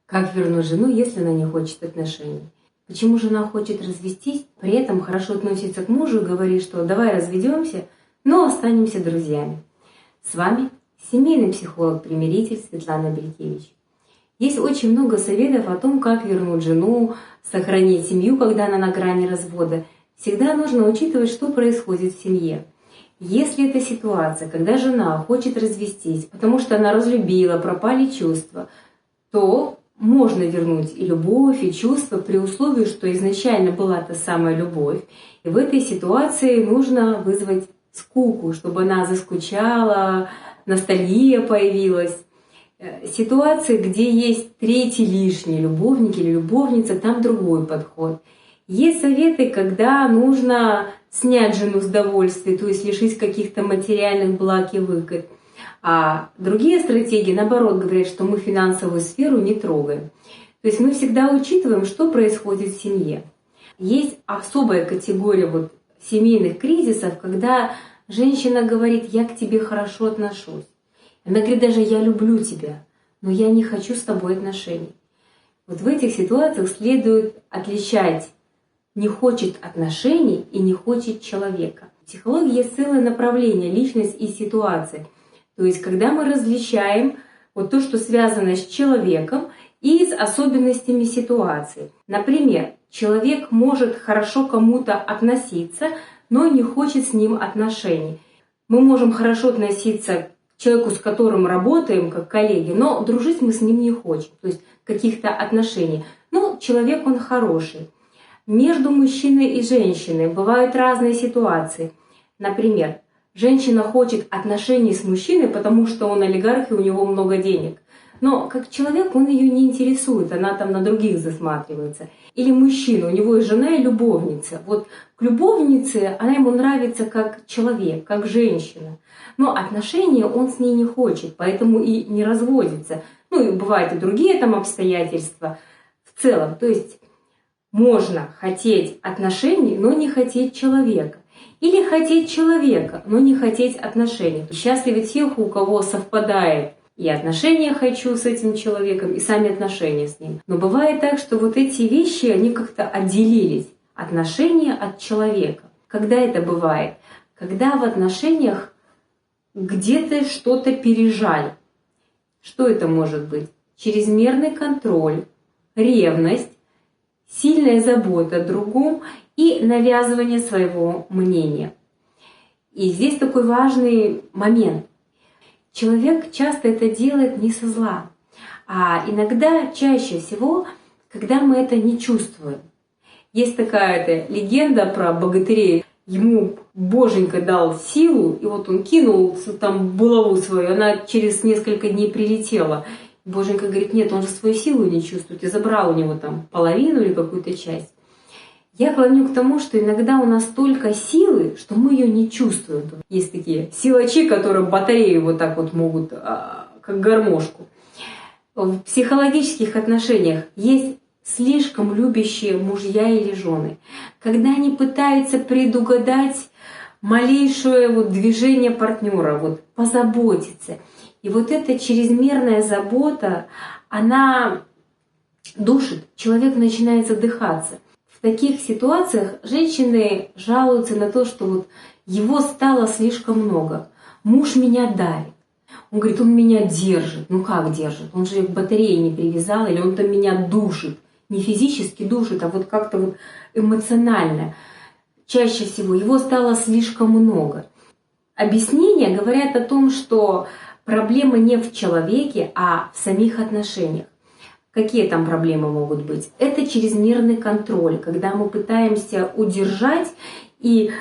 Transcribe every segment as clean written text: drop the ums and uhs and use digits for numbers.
Как вернуть жену, если она не хочет отношений? Почему жена хочет развестись, при этом хорошо относится к мужу и говорит, что давай разведемся, но останемся друзьями? С вами семейный психолог-примиритель Светлана Белькевич. Есть очень много советов о том, как вернуть жену, сохранить семью, когда она на грани развода. Всегда нужно учитывать, что происходит в семье. Если это ситуация, когда жена хочет развестись, потому что она разлюбила, пропали чувства, то можно вернуть и любовь, и чувства при условии, что изначально была та самая любовь. И в этой ситуации нужно вызвать скуку, чтобы она заскучала, ностальгия появилась. Ситуации, где есть третий лишний любовник или любовница, там другой подход. Есть советы, когда нужно снять жену с довольствия, то есть лишить каких-то материальных благ и выгод. А другие стратегии, наоборот, говорят, что мы финансовую сферу не трогаем. То есть мы всегда учитываем, что происходит в семье. Есть особая категория семейных кризисов, когда женщина говорит: я к тебе хорошо отношусь. Она говорит даже: я люблю тебя, но я не хочу с тобой отношений. В этих ситуациях следует отличать не хочет отношений и не хочет человека. В психологии есть целое направление — личность и ситуация. То есть когда мы различаем то, что связано с человеком и с особенностями ситуации. Например, человек может хорошо к кому-то относиться, но не хочет с ним отношений. Мы можем хорошо относиться к человеку, с которым работаем, как коллеги, но дружить мы с ним не хотим, то есть каких-то отношений. Но человек он хороший. Между мужчиной и женщиной бывают разные ситуации. Например, женщина хочет отношений с мужчиной, потому что он олигарх и у него много денег. Но как человек он ее не интересует, она там на других засматривается. Или мужчина, у него есть жена и любовница. К любовнице она ему нравится как человек, как женщина. Но отношения он с ней не хочет, поэтому и не разводится. И бывают и другие обстоятельства в целом. То есть можно хотеть отношений, но не хотеть человека. Или хотеть человека, но не хотеть отношений. Счастливы тех, у кого совпадает и отношения хочу с этим человеком, и сами отношения с ним. Но бывает так, что эти вещи, они как-то отделились. Отношения от человека. Когда это бывает? Когда в отношениях где-то что-то пережали. Что это может быть? Чрезмерный контроль, ревность, сильная забота о другом и навязывание своего мнения. И здесь такой важный момент. Человек часто это делает не со зла, а иногда, чаще всего, когда мы это не чувствуем. Есть такая легенда про богатырей. Ему Боженька дал силу, и он кинул булаву свою, она через несколько дней прилетела. Боженька говорит: нет, он же свою силу не чувствует, и забрал у него половину или какую-то часть. Я клоню к тому, что иногда у нас столько силы, что мы ее не чувствуем. Есть такие силачи, которые батарею могут, как гармошку. В психологических отношениях есть слишком любящие мужья или жены, когда они пытаются предугадать малейшее движение партнера, позаботиться. И эта чрезмерная забота, она душит, человек начинает задыхаться. В таких ситуациях женщины жалуются на то, что его стало слишком много. Муж меня давит. Он говорит: он меня держит. Как держит? Он же к батарее не привязал, или он меня душит. Не физически душит, а как-то эмоционально. Чаще всего его стало слишком много. Объяснения говорят о том, что проблема не в человеке, а в самих отношениях. Какие там проблемы могут быть? Это чрезмерный контроль, когда мы пытаемся удержать и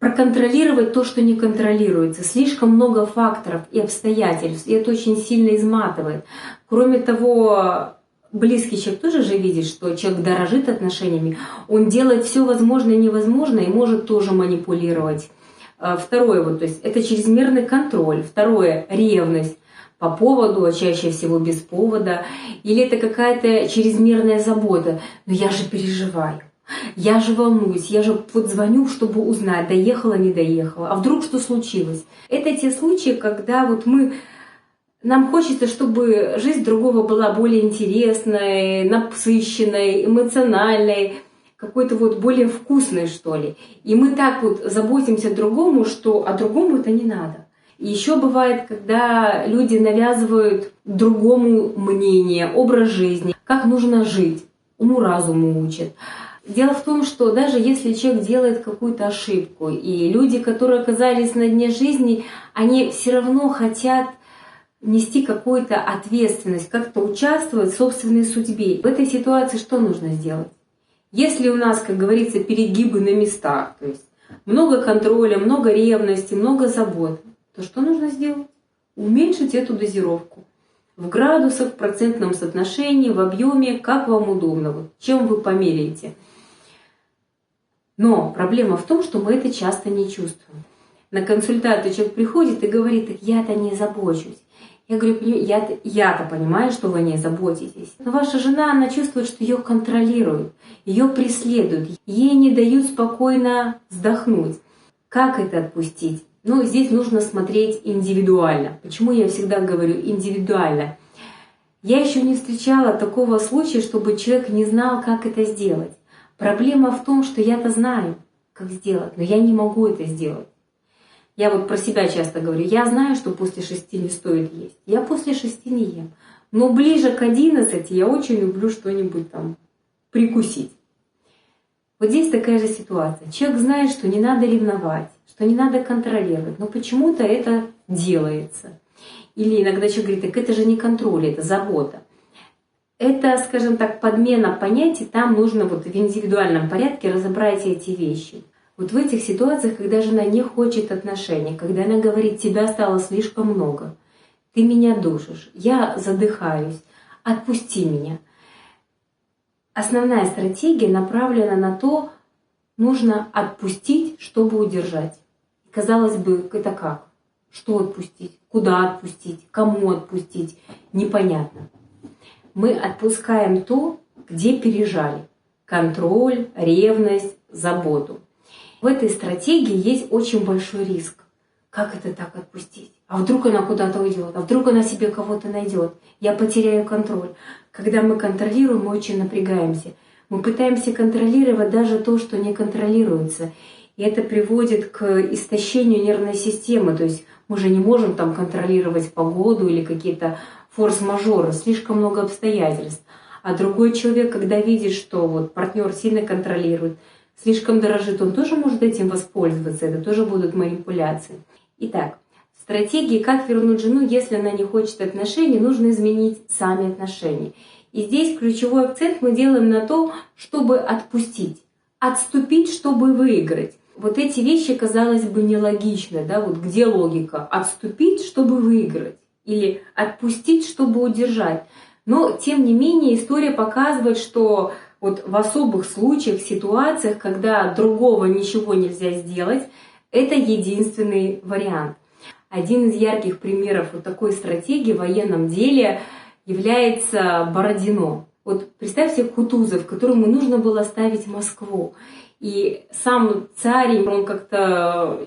проконтролировать то, что не контролируется. Слишком много факторов и обстоятельств, и это очень сильно изматывает. Кроме того, близкий человек тоже же видит, что человек дорожит отношениями, он делает все возможное и невозможное и может тоже манипулировать. Второе, то есть это чрезмерный контроль. Второе, ревность по поводу, а чаще всего без повода. Или это какая-то чрезмерная забота. Но я же переживаю, я же волнуюсь, я же звоню, чтобы узнать, доехала, не доехала, а вдруг что случилось. Это те случаи, когда мы Нам хочется, чтобы жизнь другого была более интересной, насыщенной, эмоциональной, какой-то вот более вкусной, что ли. И мы так вот заботимся другому, что другому это не надо. И еще бывает, когда люди навязывают другому мнение, образ жизни, как нужно жить, уму-разуму учат. Дело в том, что даже если человек делает какую-то ошибку, и люди, которые оказались на дне жизни, они все равно хотят нести какую-то ответственность, как-то участвовать в собственной судьбе. В этой ситуации что нужно сделать? Если у нас, как говорится, перегибы на местах, то есть много контроля, много ревности, много забот, то что нужно сделать? Уменьшить эту дозировку. В градусах, в процентном соотношении, в объеме, как вам удобно, вот, чем вы померяете. Но проблема в том, что мы это часто не чувствуем. На консультацию человек приходит и говорит: так я-то не забочусь. Я говорю: я-то понимаю, что вы не заботитесь. Но ваша жена, она чувствует, что ее контролируют, ее преследуют, ей не дают спокойно вздохнуть. Как это отпустить? Ну, здесь нужно смотреть индивидуально. Почему я всегда говорю индивидуально? Я еще не встречала такого случая, чтобы человек не знал, как это сделать. Проблема в том, что я-то знаю, как сделать, но я не могу это сделать. Я вот про себя часто говорю: я знаю, что после 6 не стоит есть. Я после 6 не ем. Но ближе к 11 я очень люблю что-нибудь там прикусить. Вот здесь такая же ситуация. Человек знает, что не надо ревновать, что не надо контролировать, но почему-то это делается. Или иногда человек говорит: так это же не контроль, это забота. Это, скажем так, подмена понятий, там нужно вот в индивидуальном порядке разобрать эти вещи. Вот в этих ситуациях, когда жена не хочет отношений, когда она говорит: тебя стало слишком много, ты меня душишь, я задыхаюсь, отпусти меня. Основная стратегия направлена на то, нужно отпустить, чтобы удержать. Казалось бы, это как? Что отпустить? Куда отпустить? Кому отпустить? Непонятно. Мы отпускаем то, где пережали. Контроль, ревность, заботу. В этой стратегии есть очень большой риск. Как это так отпустить? А вдруг она куда-то уйдет? А вдруг она себе кого-то найдет? Я потеряю контроль. Когда мы контролируем, мы очень напрягаемся. Мы пытаемся контролировать даже то, что не контролируется. И это приводит к истощению нервной системы. То есть мы же не можем там контролировать погоду или какие-то форс-мажоры, слишком много обстоятельств. А другой человек, когда видит, что вот партнер сильно контролирует, слишком дорожит, он тоже может этим воспользоваться. Это тоже будут манипуляции. Итак, в стратегии «Как вернуть жену, если она не хочет отношений», нужно изменить сами отношения. И здесь ключевой акцент мы делаем на то, чтобы отпустить, отступить, чтобы выиграть. Вот эти вещи, казалось бы, нелогичны, да, вот где логика? Отступить, чтобы выиграть, или отпустить, чтобы удержать. Но, тем не менее, история показывает, что вот в особых случаях, ситуациях, когда другого ничего нельзя сделать, это единственный вариант. Один из ярких примеров вот такой стратегии в военном деле является Бородино. Вот представьте Кутузов, которому нужно было ставить Москву. И сам царь, он как-то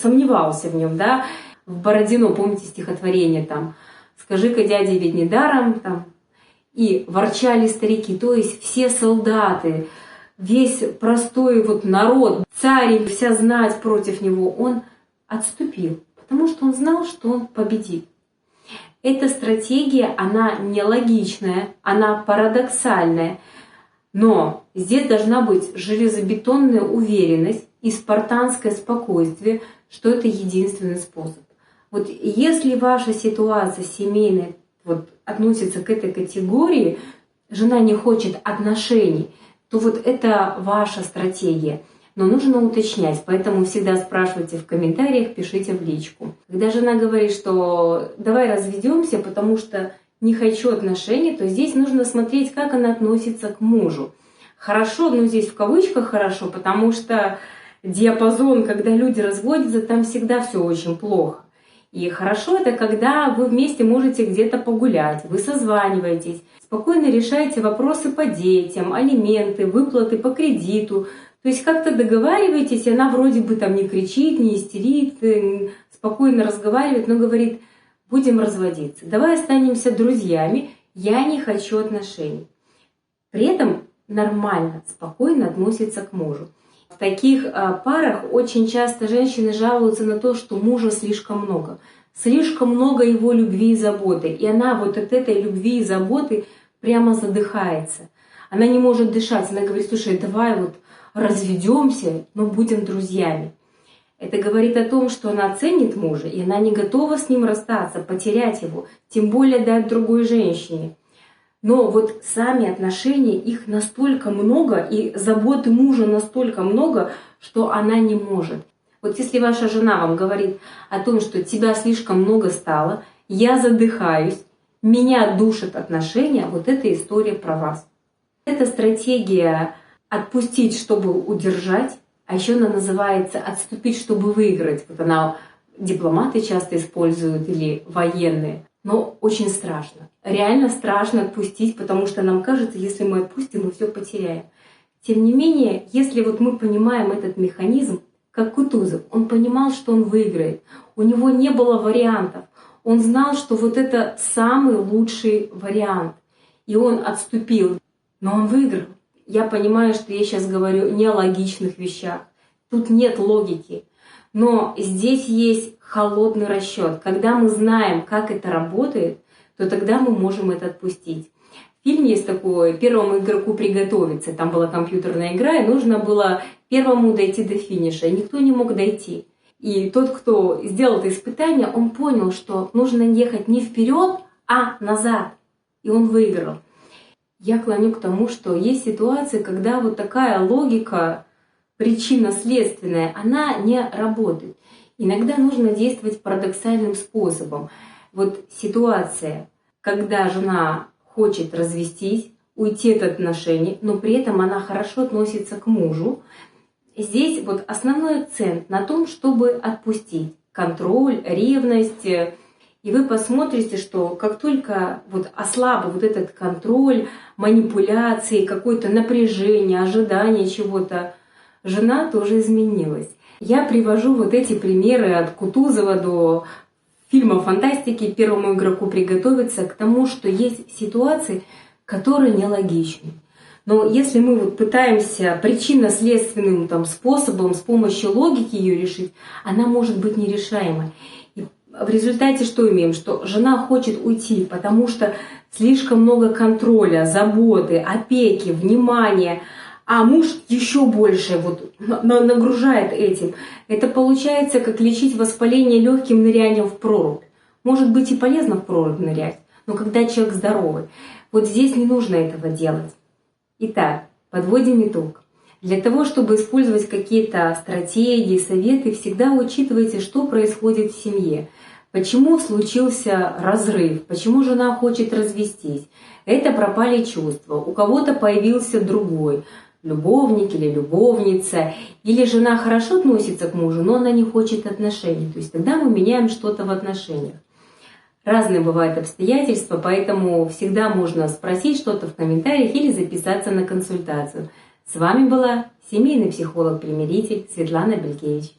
сомневался в нем, да. В Бородино, помните стихотворение там: «Скажи-ка, дядя, ведь не даром там». И ворчали старики, то есть все солдаты, весь простой вот народ, царь, вся знать против него, он отступил, потому что он знал, что он победит. Эта стратегия, она нелогичная, она парадоксальная, но здесь должна быть железобетонная уверенность и спартанское спокойствие, что это единственный способ. Вот если ваша ситуация семейная вот относится к этой категории, жена не хочет отношений, то вот это ваша стратегия. Но нужно уточнять, поэтому всегда спрашивайте в комментариях, пишите в личку. Когда жена говорит, что давай разведемся, потому что не хочу отношений, то здесь нужно смотреть, как она относится к мужу. Хорошо, но здесь в кавычках хорошо, потому что диапазон, когда люди разводятся, там всегда все очень плохо. И хорошо это, когда вы вместе можете где-то погулять, вы созваниваетесь, спокойно решаете вопросы по детям, алименты, выплаты по кредиту. То есть как-то договариваетесь, и она вроде бы там не кричит, не истерит, спокойно разговаривает, но говорит: будем разводиться, давай останемся друзьями, я не хочу отношений. При этом нормально, спокойно относится к мужу. В таких парах очень часто женщины жалуются на то, что мужа слишком много. Слишком много его любви и заботы. И она вот от этой любви и заботы прямо задыхается. Она не может дышать. Она говорит: слушай, давай вот разведемся, но будем друзьями. Это говорит о том, что она ценит мужа, и она не готова с ним расстаться, потерять его, тем более дать другой женщине. Но вот сами отношения, их настолько много, и заботы мужа настолько много, что она не может. Вот если ваша жена вам говорит о том, что тебя слишком много стало, я задыхаюсь, меня душат отношения, вот эта история про вас. Это стратегия отпустить, чтобы удержать, а еще она называется отступить, чтобы выиграть. Вот она дипломаты часто используют или военные. Но очень страшно. Реально страшно отпустить, потому что нам кажется, если мы отпустим, мы все потеряем. Тем не менее, если вот мы понимаем этот механизм, как Кутузов, он понимал, что он выиграет. У него не было вариантов. Он знал, что вот это самый лучший вариант. И он отступил. Но он выиграл. Я понимаю, что я сейчас говорю не о логичных вещах. Тут нет логики. Но здесь есть холодный расчет. Когда мы знаем, как это работает, то тогда мы можем это отпустить. Фильм есть такой «Первому игроку приготовиться». Там была компьютерная игра, и нужно было первому дойти до финиша. И никто не мог дойти. И тот, кто сделал это испытание, он понял, что нужно ехать не вперед, а назад. И он выиграл. Я клоню к тому, что есть ситуации, когда вот такая логика причинно-следственная, она не работает. Иногда нужно действовать парадоксальным способом. Вот ситуация, когда жена хочет развестись, уйти от отношений, но при этом она хорошо относится к мужу. Здесь вот основной акцент на том, чтобы отпустить контроль, ревность. И вы посмотрите, что как только вот ослаб вот этот контроль, манипуляции, какое-то напряжение, ожидание чего-то, жена тоже изменилась. Я привожу вот эти примеры от Кутузова до фильма фантастики «Первому игроку приготовиться» к тому, что есть ситуации, которые нелогичны. Но если мы вот пытаемся причинно-следственным способом, с помощью логики ее решить, она может быть нерешаемой. И в результате что имеем? Что жена хочет уйти, потому что слишком много контроля, заботы, опеки, внимания, а муж еще больше вот нагружает этим. Это получается, как лечить воспаление легким нырянием в прорубь. Может быть и полезно в прорубь нырять, но когда человек здоровый. Вот здесь не нужно этого делать. Итак, подводим итог. Для того, чтобы использовать какие-то стратегии, советы, всегда учитывайте, что происходит в семье. Почему случился разрыв, почему жена хочет развестись. Это пропали чувства, у кого-то появился другой. Любовник или любовница, или жена хорошо относится к мужу, но она не хочет отношений. То есть тогда мы меняем что-то в отношениях. Разные бывают обстоятельства, поэтому всегда можно спросить что-то в комментариях или записаться на консультацию. С вами была семейный психолог-примиритель Светлана Белькевич.